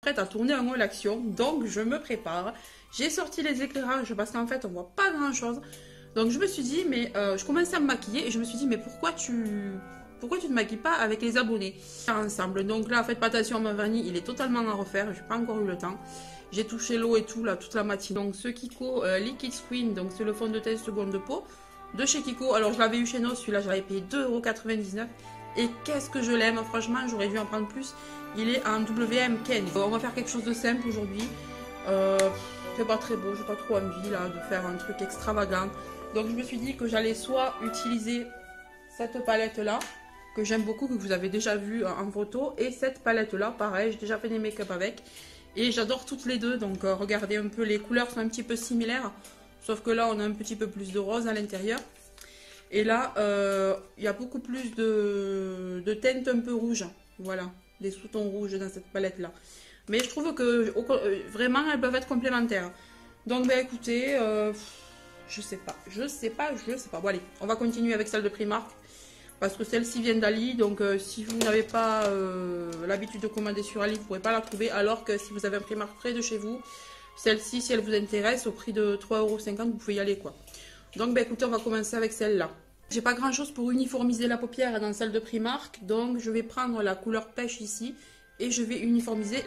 Prête à tourner un mot l'action, donc je me prépare. J'ai sorti les éclairages parce qu'en fait on voit pas grand chose. Donc je me suis dit, mais je commençais à me maquiller et je me suis dit, mais pourquoi tu te maquilles pas avec les abonnés ensemble? Donc là, faites pas attention, mon vernis, il est totalement à refaire, j'ai pas encore eu le temps. J'ai touché l'eau et tout là toute la matinée. Donc ce Kiko Liquid Screen, donc c'est le fond de teint seconde de peau de chez Kiko. Alors je l'avais eu chez nous, celui-là j'avais payé 2,99 €. Et qu'est-ce que je l'aime, franchement j'aurais dû en prendre plus. Il est en WM Ken. On va faire quelque chose de simple aujourd'hui. C'est pas très beau, j'ai pas trop envie là de faire un truc extravagant. Donc je me suis dit que j'allais soit utiliser cette palette là, que j'aime beaucoup, que vous avez déjà vu en photo, et cette palette là, pareil, j'ai déjà fait des make-up avec. Et j'adore toutes les deux, donc regardez un peu, les couleurs sont un petit peu similaires, sauf que là on a un petit peu plus de rose à l'intérieur. Et là, il y a beaucoup plus de teintes un peu rouges, voilà, des sous-tons rouges dans cette palette là. Mais je trouve que vraiment elles peuvent être complémentaires. Donc ben écoutez, je sais pas. Bon allez, on va continuer avec celle de Primark. Parce que celle-ci vient d'Ali, donc si vous n'avez pas l'habitude de commander sur Ali, vous ne pourrez pas la trouver. Alors que si vous avez un Primark près de chez vous, celle-ci, si elle vous intéresse, au prix de 3,50 €, vous pouvez y aller quoi. Donc ben écoutez, on va commencer avec celle-là. J'ai pas grand chose pour uniformiser la paupière dans celle de Primark, donc je vais prendre la couleur pêche ici et je vais uniformiser.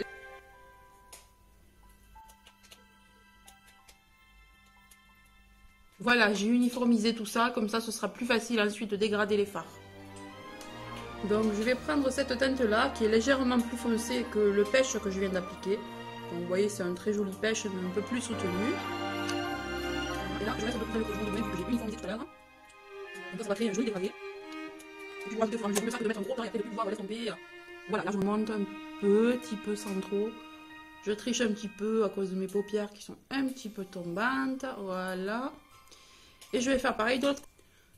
Voilà, j'ai uniformisé tout ça, comme ça ce sera plus facile ensuite de dégrader les fards. Donc je vais prendre cette teinte là qui est légèrement plus foncée que le pêche que je viens d'appliquer. Donc vous voyez, c'est un très joli pêche mais un peu plus soutenu. Et là je reste un peu plus que je vous que j'ai uniformisé tout à l'heure. Donc ça va créer un joli dégradé. Et puis moi je peux ça de mettre un gros temps et après de plus pouvoir l'estomper. Voilà, là je monte un petit peu sans trop. Je triche un petit peu à cause de mes paupières qui sont un petit peu tombantes. Voilà. Et je vais faire pareil de l'autre.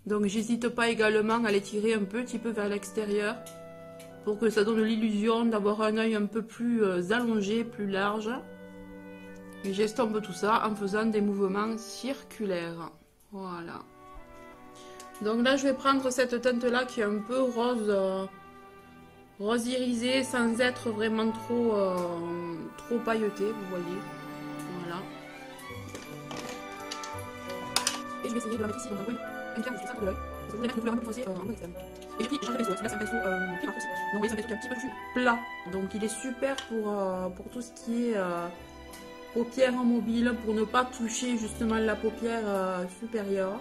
Donc j'hésite pas également à les tirer un petit peu vers l'extérieur pour que ça donne l'illusion d'avoir un œil un peu plus allongé, plus large. Et j'estompe tout ça en faisant des mouvements circulaires. Voilà. Donc là je vais prendre cette teinte là qui est un peu rose, rose irisé sans être vraiment trop pailleté, vous voyez. Voilà. Et je vais essayer de la mettre ici dans un coin, un quart juste ça pour l'œil. Parce que je voulais mettre une couleur un peu foncée en externe. Et puis j'ai changé de pinceau, là c'est un pinceau Primark aussi. Donc vous voyez, c'est un pinceau qui est un petit peu plus plat. Donc il est super pour tout ce qui est paupière mobile, pour ne pas toucher justement la paupière supérieure.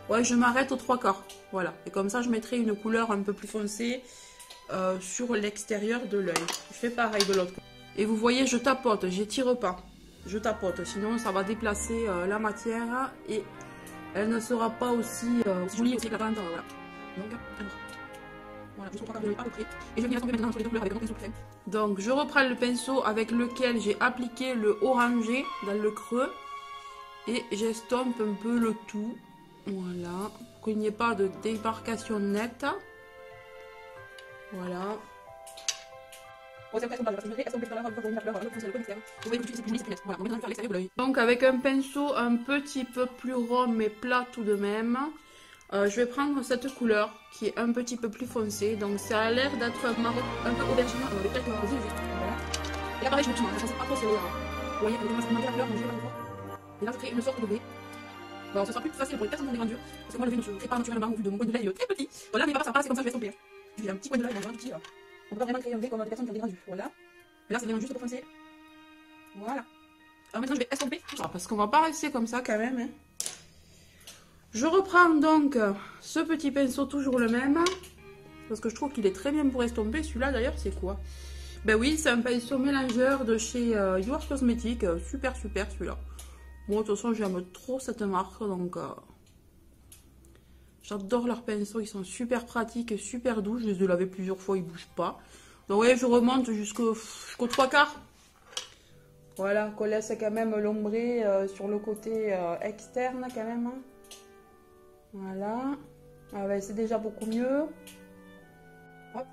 Ouais, je m'arrête aux 3/4. Voilà. Et comme ça je mettrai une couleur un peu plus foncée sur l'extérieur de l'œil. Je fais pareil de l'autre côté. Et vous voyez, je tapote, j'étire pas. Je tapote, sinon ça va déplacer la matière et elle ne sera pas aussi jolie, aussi éclatante. Voilà. Donc, voilà, juste au 3/4 de l'œil à peu près. Et je vais venir estomper maintenant entre les deux couleurs avec un pinceau plus fin. Donc, je reprends le pinceau avec lequel j'ai appliqué le orangé dans le creux et j'estompe un peu le tout. Voilà, pour qu'il n'y ait pas de démarcation nette. Voilà. Donc avec un pinceau un petit peu plus rond mais plat tout de même, je vais prendre cette couleur qui est un petit peu plus foncée. Donc ça a l'air d'être un marron un peu aubergine avec quelques rosés. Voilà. Et là pareil je me tourne, ça sent pas trop, c'est vous voyez, avec la couleur, je vais pas trop. Et là je crée une sorte de V. Bon, ce sera plus facile pour les personnes dans les grandures, parce que moi le V ne se fait pas naturellement vu de mon coin de l'œil très petit. Voilà, mais pas ça passe, c'est comme ça je vais estomper. J'ai un petit coin de l'œil, un petit là. On peut vraiment créer un V comme des personnes qui ont des grands yeux. Voilà. Mais là, c'est vraiment juste pour foncer. Voilà. Alors maintenant, je vais estomper tout ça. Parce qu'on va pas rester comme ça quand même. Hein. Je reprends donc ce petit pinceau, toujours le même. Parce que je trouve qu'il est très bien pour estomper. Celui-là, d'ailleurs, c'est quoi? Ben oui, c'est un pinceau mélangeur de chez Your Cosmetics. Super, super celui-là. Moi, de toute façon, j'aime trop cette marque. Donc, j'adore leurs pinceaux. Ils sont super pratiques et super doux. Je les ai lavés plusieurs fois, ils ne bougent pas. Donc, vous voyez, je remonte jusqu'au 3/4. Voilà, qu'on laisse quand même l'ombré sur le côté externe, quand même. Voilà. Ah ben, c'est déjà beaucoup mieux. Hop.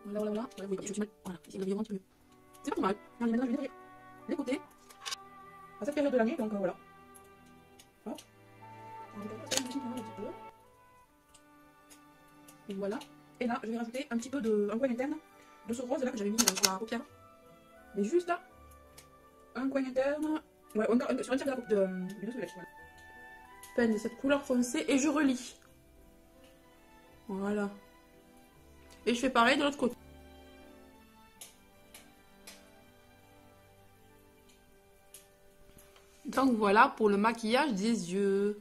Voilà, voilà, voilà. Oui, je suis mal. Voilà, ici, vous voyez un petit peu mieux. C'est pas trop mal. Allez, maintenant, je vais nettoyer les côtés. À cette période de l'année, donc voilà. Hop. Et voilà. Et là, je vais rajouter un petit peu de un coin interne de ce rose là que j'avais mis sur la paupière. Mais juste là, un coin interne. Ouais, sur un tiers du dessous de l'œil. Peine de cette couleur foncée et je relis. Voilà. Et je fais pareil de l'autre côté. Donc voilà pour le maquillage des yeux.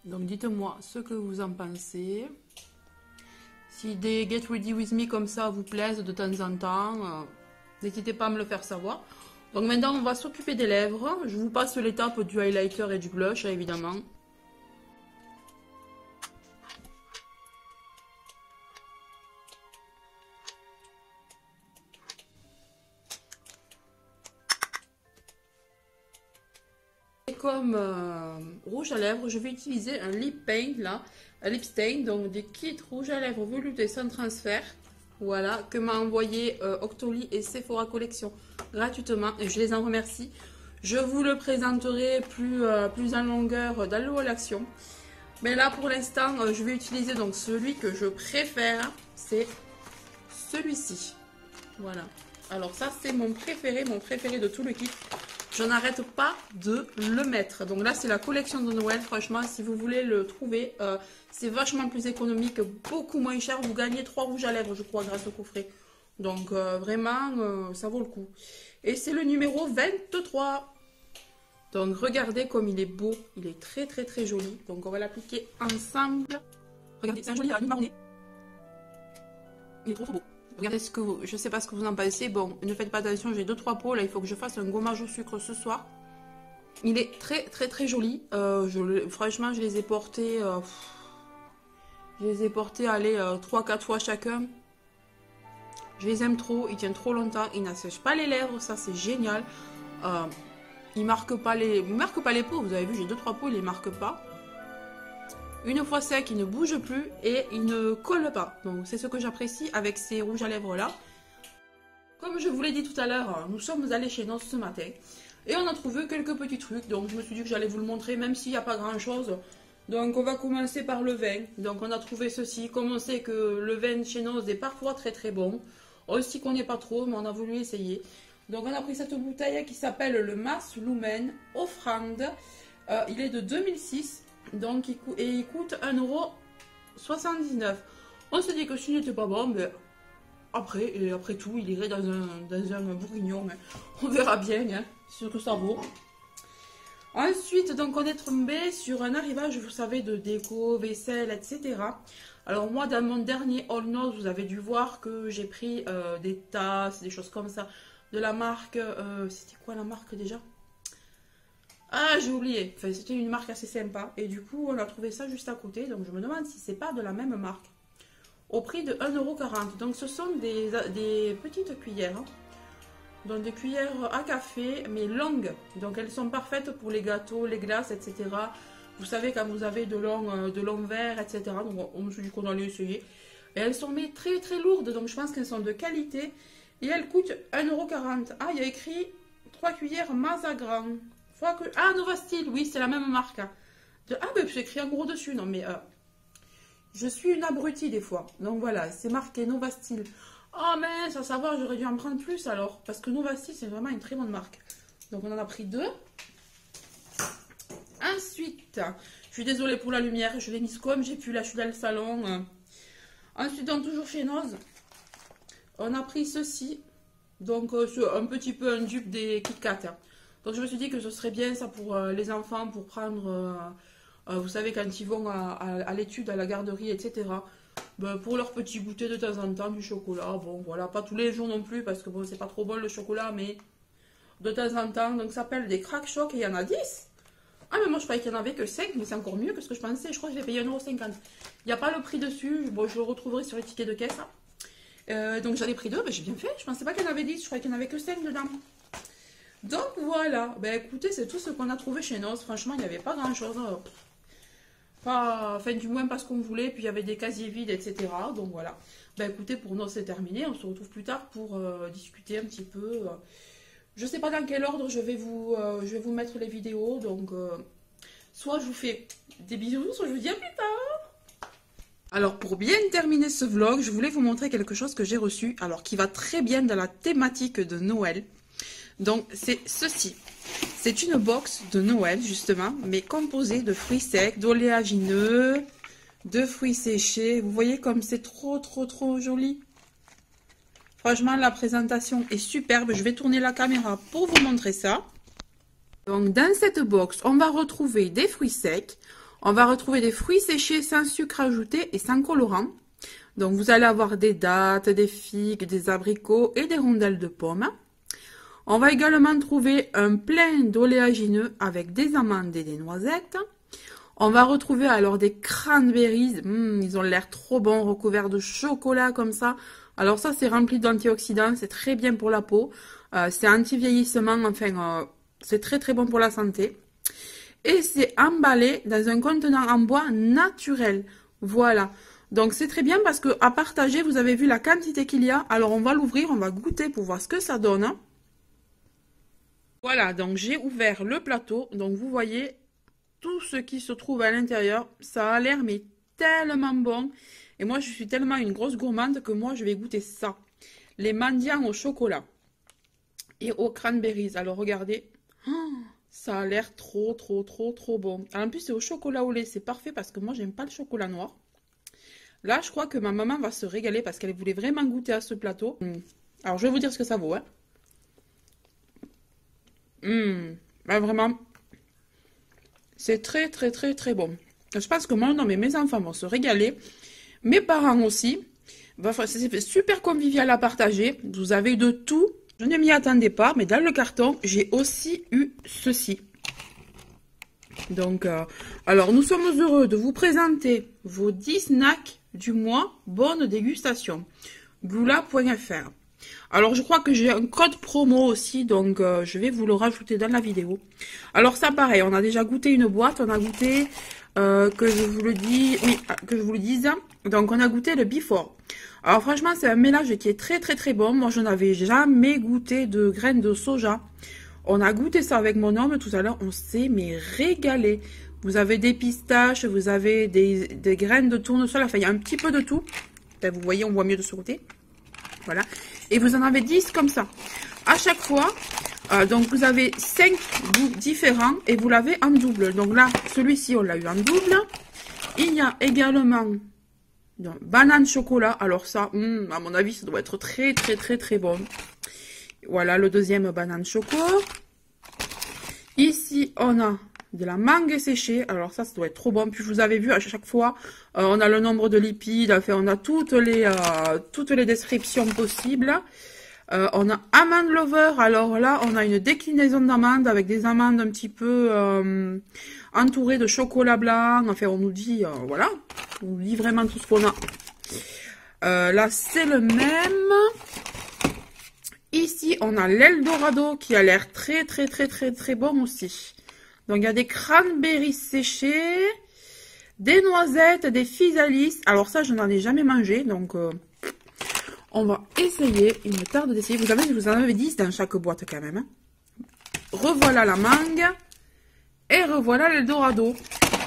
Donc dites-moi ce que vous en pensez. Si des Get Ready With Me comme ça vous plaisent de temps en temps, n'hésitez pas à me le faire savoir. Donc maintenant on va s'occuper des lèvres. Je vous passe l'étape du highlighter et du blush évidemment. Et comme rouge à lèvres, je vais utiliser un lip paint là, un lip stain, donc des kits rouge à lèvres veloutés sans transfert. Voilà, que m'a envoyé Octoly et Sephora Collection gratuitement et je les en remercie. Je vous le présenterai plus en longueur dans le haul action. Mais là pour l'instant, je vais utiliser donc celui que je préfère, c'est celui-ci. Voilà. Alors ça c'est mon préféré de tout le kit. Je n'arrête pas de le mettre. Donc là c'est la collection de Noël. Franchement si vous voulez le trouver, c'est vachement plus économique, beaucoup moins cher. Vous gagnez 3 rouges à lèvres je crois grâce au coffret. Donc vraiment ça vaut le coup. Et c'est le numéro 23. Donc regardez comme il est beau. Il est très très très joli. Donc on va l'appliquer ensemble. Regardez c'est un joli marronné. Il est trop trop beau. Regardez ce que vous... Je sais pas ce que vous en pensez. Bon, ne faites pas attention, j'ai 2-3 pots. Là, il faut que je fasse un gommage au sucre ce soir. Il est très, très, très joli. Franchement, je les ai portés... allez, 3-4 fois chacun. Je les aime trop. Ils tiennent trop longtemps. Ils n'assèchent pas les lèvres. Ça, c'est génial. Ils marquent pas les... Ils marquent pas les pots. Vous avez vu, j'ai 2-3 pots. Ils les marquent pas. Une fois sec, il ne bouge plus et il ne colle pas. Donc c'est ce que j'apprécie avec ces rouges à lèvres là. Comme je vous l'ai dit tout à l'heure, nous sommes allés chez NOS ce matin. Et on a trouvé quelques petits trucs. Donc je me suis dit que j'allais vous le montrer même s'il n'y a pas grand chose. Donc on va commencer par le vin. Donc on a trouvé ceci. Comme on sait que le vin chez NOS est parfois très très bon. On s'y connaît pas trop mais on a voulu essayer. Donc on a pris cette bouteille qui s'appelle le Mass Lumen Offrande. Il est de 2006. Donc il coûte 1,79 €. On se dit que ce n'était pas bon, mais après tout, il irait dans un bourguignon. Hein. On verra bien hein, ce que ça vaut. Ensuite, donc on est tombé sur un arrivage, vous savez, de déco, vaisselle, etc. Alors moi, dans mon dernier All Notes, vous avez dû voir que j'ai pris des tasses, des choses comme ça, de la marque, c'était quoi la marque déjà ? Ah, j'ai oublié. Enfin, c'était une marque assez sympa. Et du coup, on a trouvé ça juste à côté. Donc, je me demande si c'est pas de la même marque. Au prix de 1,40 €. Donc, ce sont des petites cuillères. Hein. Donc, des cuillères à café, mais longues. Donc, elles sont parfaites pour les gâteaux, les glaces, etc. Vous savez, quand vous avez de longs verres, etc. Donc, on me dit qu'on allait essayer. Et elles sont mais très, très lourdes. Donc, je pense qu'elles sont de qualité. Et elles coûtent 1,40 €. Ah, il y a écrit 3 cuillères Mazagran. Ah, Nova Steel, oui, c'est la même marque. Hein. Ah, mais c'est écrit en gros dessus. Non, mais je suis une abrutie des fois. Donc voilà, c'est marqué Nova Steel. Oh, mais ça savoir, j'aurais dû en prendre plus alors. Parce que Nova Steel, c'est vraiment une très bonne marque. Donc on en a pris 2. Ensuite, je suis désolée pour la lumière. Je l'ai mise comme j'ai pu. Là, je suis dans le salon. Ensuite, donc, toujours chez Noz, on a pris ceci. Donc, un petit peu un dupe des Kit Kat. Hein. Donc je me suis dit que ce serait bien ça pour les enfants, pour prendre, vous savez, quand ils vont à l'étude, à la garderie, etc. Ben, pour leur petit goûter de temps en temps, du chocolat. Bon, voilà, pas tous les jours non plus, parce que bon, c'est pas trop bon le chocolat, mais de temps en temps. Donc ça s'appelle des Crack Choc et il y en a 10. Ah, mais moi je croyais qu'il n'y en avait que 5, mais c'est encore mieux que ce que je pensais. Je crois que je l'ai payé 1,50 €. Il n'y a pas le prix dessus, bon, je le retrouverai sur les tickets de caisse. Donc j'en ai pris 2, ben, j'ai bien fait. Je pensais pas qu'il y en avait 10, je croyais qu'il n'y en avait que 5 dedans. Donc voilà, ben écoutez, c'est tout ce qu'on a trouvé chez NOS. Franchement, il n'y avait pas grand chose. Enfin, du moins pas ce qu'on voulait. Puis il y avait des casiers vides, etc. Donc voilà. Ben écoutez, pour NOS c'est terminé. On se retrouve plus tard pour discuter un petit peu. Je sais pas dans quel ordre je vais vous mettre les vidéos. Donc soit je vous fais des bisous, soit je vous dis à plus tard. Alors pour bien terminer ce vlog, je voulais vous montrer quelque chose que j'ai reçu, alors qui va très bien dans la thématique de Noël. Donc c'est ceci. C'est une box de Noël justement, mais composée de fruits secs, d'oléagineux, de fruits séchés. Vous voyez comme c'est trop joli. Franchement, la présentation est superbe. Je vais tourner la caméra pour vous montrer ça. Donc dans cette box, on va retrouver des fruits secs. On va retrouver des fruits séchés sans sucre ajouté et sans colorant. Donc, vous allez avoir des dattes, des figues, des abricots et des rondelles de pommes. On va également trouver un plein d'oléagineux avec des amandes et des noisettes. On va retrouver alors des cranberries. Ils ont l'air trop bons, recouverts de chocolat comme ça. Alors ça, c'est rempli d'antioxydants. C'est très bien pour la peau. C'est anti-vieillissement. Enfin, c'est très bon pour la santé. Et c'est emballé dans un contenant en bois naturel. Voilà. Donc c'est très bien parce que à partager, vous avez vu la quantité qu'il y a. Alors on va l'ouvrir, on va goûter pour voir ce que ça donne. Voilà, donc j'ai ouvert le plateau. Donc vous voyez tout ce qui se trouve à l'intérieur. Ça a l'air mais tellement bon. Et moi je suis tellement une grosse gourmande que moi je vais goûter ça. Les mendiants au chocolat et aux cranberries. Alors regardez. Ça a l'air trop bon. En plus, c'est au chocolat au lait. C'est parfait parce que moi, j'aime pas le chocolat noir. Là, je crois que ma maman va se régaler parce qu'elle voulait vraiment goûter à ce plateau. Alors, je vais vous dire ce que ça vaut. Ben, vraiment, c'est très bon. Je pense que moi, non, mais mes enfants vont se régaler. Mes parents aussi. C'est super convivial à partager. Vous avez de tout. Je ne m'y attendais pas, mais dans le carton, j'ai aussi eu ceci. Donc, alors, nous sommes heureux de vous présenter vos 10 snacks du mois. Bonne dégustation. Gula.fr. Alors, je crois que j'ai un code promo aussi, donc je vais vous le rajouter dans la vidéo. Alors, ça, pareil, on a déjà goûté une boîte. On a goûté, que je vous le dise. Donc, on a goûté le Before. Alors franchement, c'est un mélange qui est très bon. Moi, je n'avais jamais goûté de graines de soja. On a goûté ça avec mon homme tout à l'heure. On s'est mais régalé. Vous avez des pistaches, vous avez des graines de tournesol. Enfin, il y a un petit peu de tout. Là, vous voyez, on voit mieux de ce côté. Voilà. Et vous en avez 10 comme ça. À chaque fois, donc vous avez 5 goûts différents et vous l'avez en double. Donc là, celui-ci, on l'a eu en double. Il y a également... donc, banane chocolat, alors ça, à mon avis, ça doit être très bon. Voilà, le deuxième banane choco. Ici, on a de la mangue séchée, alors ça doit être trop bon. Puis, vous avez vu, à chaque fois, on a le nombre de lipides, enfin, on a toutes les descriptions possibles. On a amande lover, alors là, on a une déclinaison d'amandes avec des amandes un petit peu entourées de chocolat blanc. Enfin, on nous dit, voilà, on nous dit vraiment tout ce qu'on a. Là, c'est le même. Ici, on a l'Eldorado qui a l'air très bon aussi. Donc, il y a des cranberries séchés, des noisettes, des physalis. Alors ça, je n'en ai jamais mangé, donc... on va essayer, il me tarde d'essayer. Vous savez, vous en avez 10 dans chaque boîte quand même. Revoilà la mangue. Et revoilà l'Eldorado.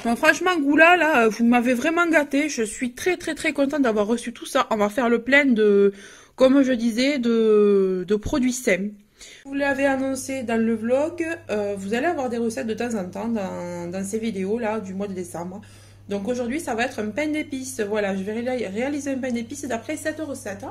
Donc franchement, Gula, là, vous m'avez vraiment gâté. Je suis très contente d'avoir reçu tout ça. On va faire le plein de, comme je disais, de produits sains. Vous l'avez annoncé dans le vlog, vous allez avoir des recettes de temps en temps dans ces vidéos là du mois de décembre. Donc aujourd'hui, ça va être un pain d'épices. Voilà, je vais réaliser un pain d'épices d'après cette recette.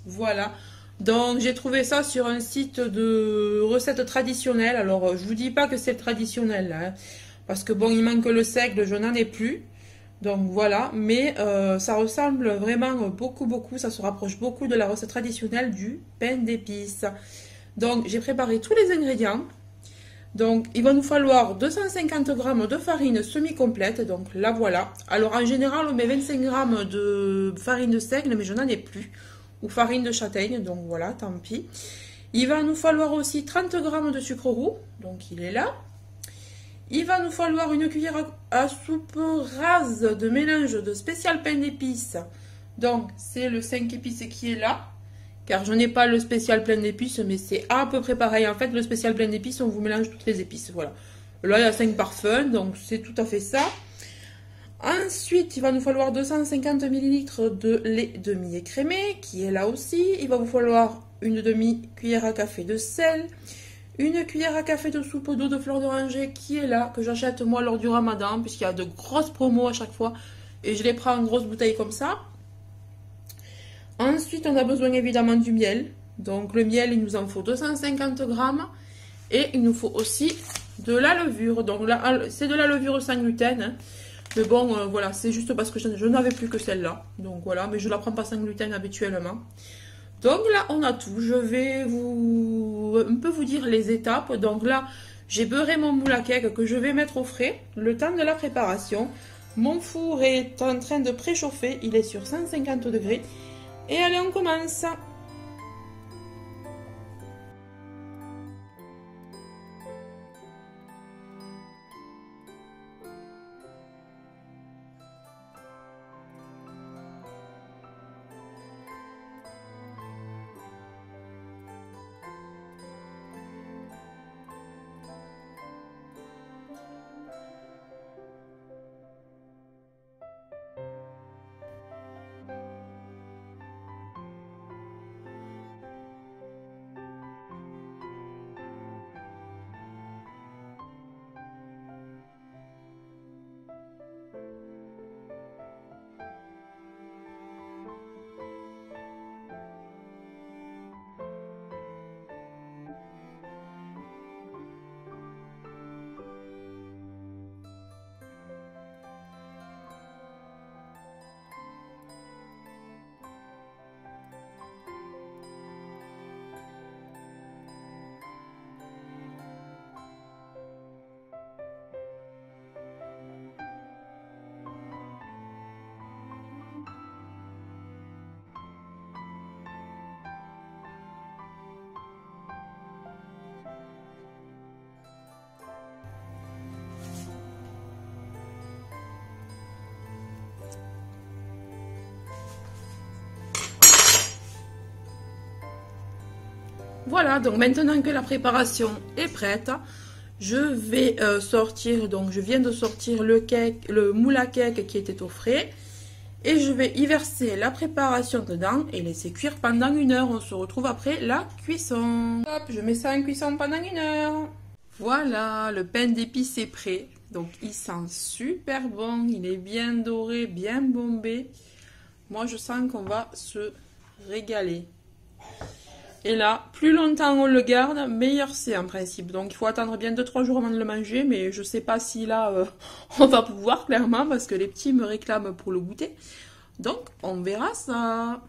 Voilà, donc j'ai trouvé ça sur un site de recettes traditionnelles. Alors je vous dis pas que c'est traditionnel là, hein, parce que bon, il manque le seigle, je n'en ai plus. Donc voilà, mais ça ressemble vraiment beaucoup, ça se rapproche beaucoup de la recette traditionnelle du pain d'épices. Donc j'ai préparé tous les ingrédients. Donc il va nous falloir 250 g de farine semi-complète, donc la voilà. Alors en général on met 25 g de farine de seigle, mais je n'en ai plus. Ou farine de châtaigne, donc voilà, tant pis. Il va nous falloir aussi 30 g de sucre roux, donc il est là. Il va nous falloir une cuillère à soupe rase de mélange de spécial pain d'épices. Donc c'est le 5 épices qui est là. Car je n'ai pas le spécial plein d'épices, mais c'est à peu près pareil. En fait, le spécial plein d'épices, on vous mélange toutes les épices, voilà. Là, il y a 5 parfums, donc c'est tout à fait ça. Ensuite, il va nous falloir 250 ml de lait demi-écrémé, qui est là aussi. Il va vous falloir une demi-cuillère à café de sel, une cuillère à café de soupe d'eau de fleur d'oranger, qui est là, que j'achète moi lors du ramadan, puisqu'il y a de grosses promos à chaque fois, et je les prends en grosses bouteilles comme ça. Ensuite, on a besoin évidemment du miel. Donc le miel, il nous en faut 250 grammes. Et il nous faut aussi de la levure. Donc là, c'est de la levure sans gluten, hein. Mais bon, voilà, c'est juste parce que je n'avais plus que celle-là. Donc voilà, mais je ne la prends pas sans gluten habituellement. Donc là, on a tout. Je vais un peu vous dire les étapes. Donc là, j'ai beurré mon moule à cake que je vais mettre au frais. Le temps de la préparation. Mon four est en train de préchauffer. Il est sur 150 degrés. Et allez, on commence. Voilà, donc maintenant que la préparation est prête, je vais sortir, donc je viens de sortir le moule à cake qui était au frais. Et je vais y verser la préparation dedans et laisser cuire pendant 1 heure. On se retrouve après la cuisson. Hop, je mets ça en cuisson pendant 1 heure. Voilà, le pain d'épices est prêt. Donc il sent super bon, il est bien doré, bien bombé. Moi je sens qu'on va se régaler. Et là, plus longtemps on le garde, meilleur c'est en principe. Donc il faut attendre bien 2-3 jours avant de le manger. Mais je sais pas si là, on va pouvoir clairement parce que les petits me réclament pour le goûter. Donc on verra ça.